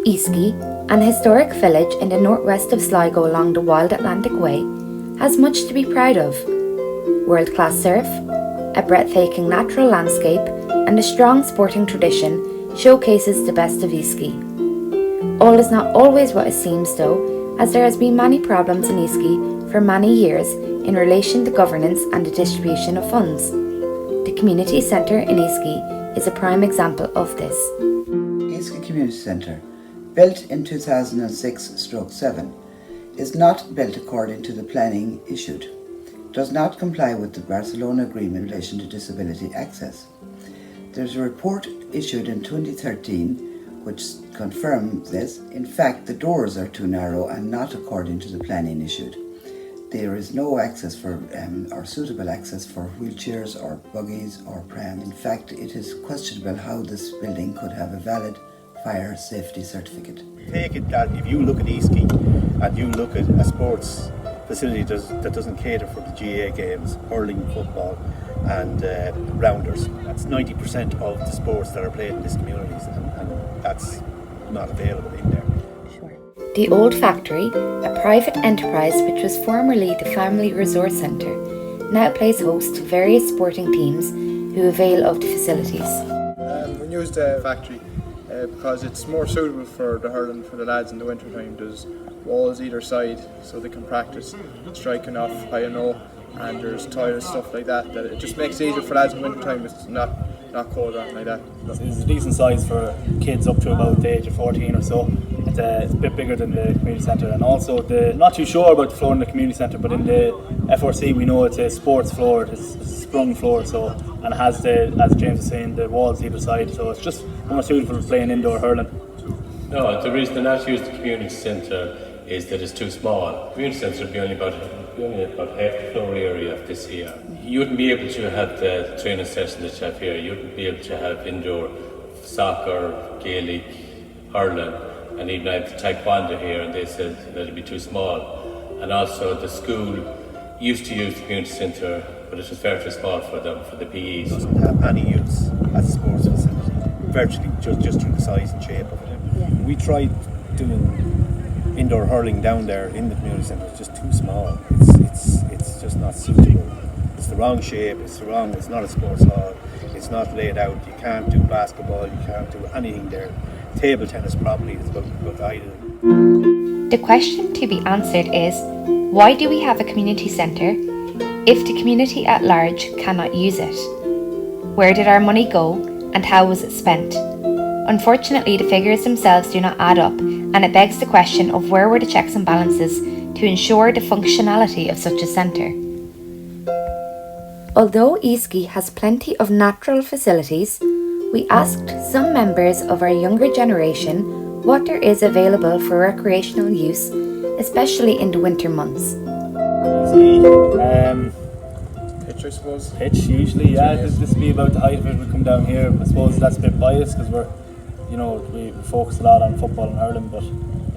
Easky, an historic village in the northwest of Sligo along the Wild Atlantic Way, has much to be proud of. World-class surf, a breathtaking natural landscape and a strong sporting tradition showcases the best of Easkey. All is not always what it seems though, as there has been many problems in Easkey for many years in relation to governance and the distribution of funds. The community centre in Easky is a prime example of this. Easky Community Centre, built in 2006/7, is not built according to the planning issued, does not comply with the Barcelona Agreement in relation to disability access. There is a report issued in 2013 which confirms this. In fact, the doors are too narrow and not according to the planning issued. There is no access for or suitable access for wheelchairs or buggies or pram. In fact, it is questionable how this building could have a valid fire safety certificate. Take it that if you look at Easky and you look at a sports facility that doesn't cater for the GA games, hurling, football and rounders, that's 90% of the sports that are played in these communities, and that's not available in there. The Old Factory, a private enterprise which was formerly the Family Resource Centre, now plays host to various sporting teams who avail of the facilities. We use the factory because it's more suitable for the hurling for the lads in the winter time. There's walls either side so they can practice striking off high and low, and there's toilets, stuff like that, that it just makes it easier for lads in the winter time. It's not cold or anything like that. It's a decent size for kids up to about the age of 14 or so. It's a bit bigger than the community centre, and also not too sure about the floor in the community centre, but in the FRC we know it's a sports floor, it's a sprung floor, so, and it has as James was saying, the walls either side, so it's just more suitable for playing indoor hurling. No, the reason they're not using the community centre is that it's too small. The community centre would be only about half the floor area of this here. You wouldn't be able to have the training session that you have here. You wouldn't be able to have indoor soccer, Gaelic, hurling, and even I have the taekwondo here, and they said that it'd be too small. And also the school used to use the community centre, but it was far too small for them, for the PEs. It doesn't have any use as a sports facility, virtually just through the size and shape of it. Yeah. We tried doing indoor hurling down there in the community centre. It's just too small. It's just not suitable. It's the wrong shape. It's not a sports hall. It's not laid out. You can't do basketball. You can't do anything there. Table tennis probably is about ideal. The question to be answered is, why do we have a community centre if the community at large cannot use it? Where did our money go and how was it spent? Unfortunately, the figures themselves do not add up, and it begs the question of where were the checks and balances to ensure the functionality of such a centre. Although Easky has plenty of natural facilities, we asked some members of our younger generation what there is available for recreational use, especially in the winter months. Pitch, I suppose. Pitch usually, yeah. This would be about the height of it. We come down here. I suppose that's a bit biased because we focus a lot on football and hurling, but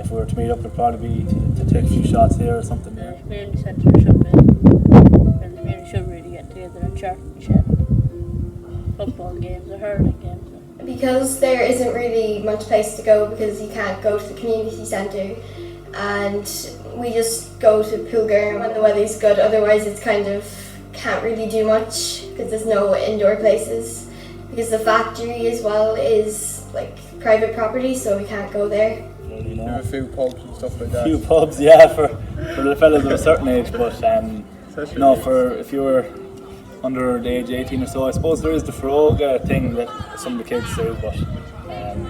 if we were to meet up, it'd probably be to take a few shots here or something. The community centre should be. The community should really get together and championship football games or hurling games. Because there isn't really much place to go because you can't go to the community centre, and we just go to Poolgarm when the weather's good. Otherwise it's kind of can't really do much because there's no indoor places, because the factory as well is like private property, so we can't go there. There are a few pubs and stuff like that. A few pubs, yeah, for the fellas of a certain age, but no, for if you were under the age of 18 or so, I suppose there is the Feroga thing that some of the kids do, but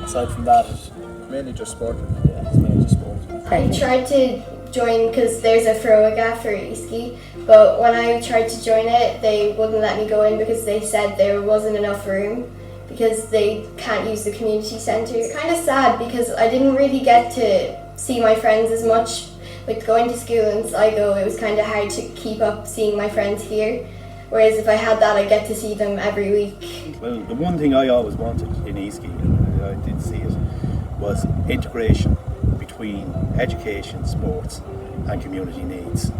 aside from that, it's mainly just sport. Yeah, it's mainly just sport. I tried to join because there's a Feroga for Easky, but when I tried to join it, they wouldn't let me go in because they said there wasn't enough room because they can't use the community centre. It's kind of sad because I didn't really get to see my friends as much. Like going to school in Sligo, it was kind of hard to keep up seeing my friends here. Whereas if I had that, I get to see them every week. Well, the one thing I always wanted in Easky, and I did see it, was integration between education, sports and community needs.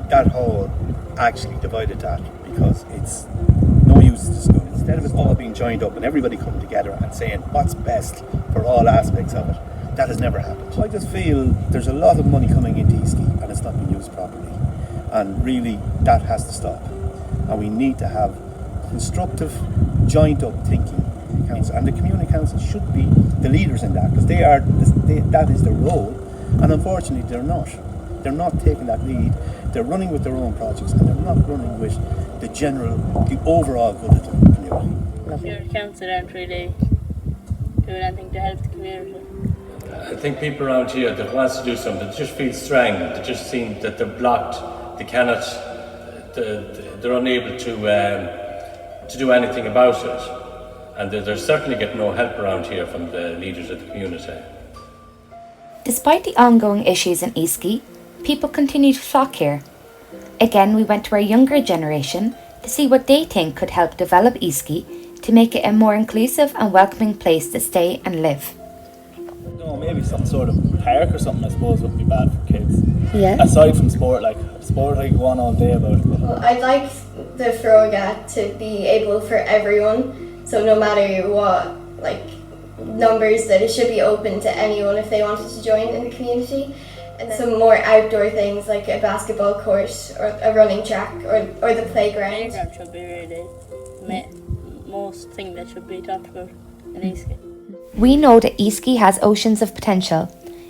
That hall actually divided that because it's no use to school. Instead of it all being joined up and everybody coming together and saying what's best for all aspects of it. That has never happened. I just feel there's a lot of money coming into Easky and it's not being used properly. And really, that has to stop. And we need to have constructive, joined-up thinking. And the community council should be the leaders in that, because that is their role. And unfortunately, they're not. They're not taking that lead. They're running with their own projects, and they're not running with the overall good of the community. Your council aren't really doing anything to help the community. I think people around here that wants to do something, they just feel strangling. They just seem that they're blocked. They cannot. They're unable to do anything about it, and they're certainly getting no help around here from the leaders of the community. Despite the ongoing issues in Easky, people continue to flock here. Again, we went to our younger generation to see what they think could help develop Easky to make it a more inclusive and welcoming place to stay and live. No, maybe some sort of park or something, I suppose, would be bad for kids. Yeah. Aside from sport I could go on all day about it. Well, I'd like the Froga to be able for everyone, so no matter what numbers, that it should be open to anyone if they wanted to join in the community. And some more outdoor things like a basketball court or a running track or the playground. Playground should be really the most thing that should be talked about in Easky. We know that Easky has oceans of potential,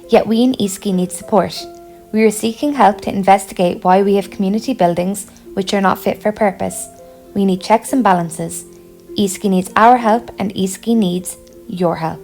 yet we in Easky need support. We are seeking help to investigate why we have community buildings which are not fit for purpose. We need checks and balances. Easky needs our help and Easky needs your help.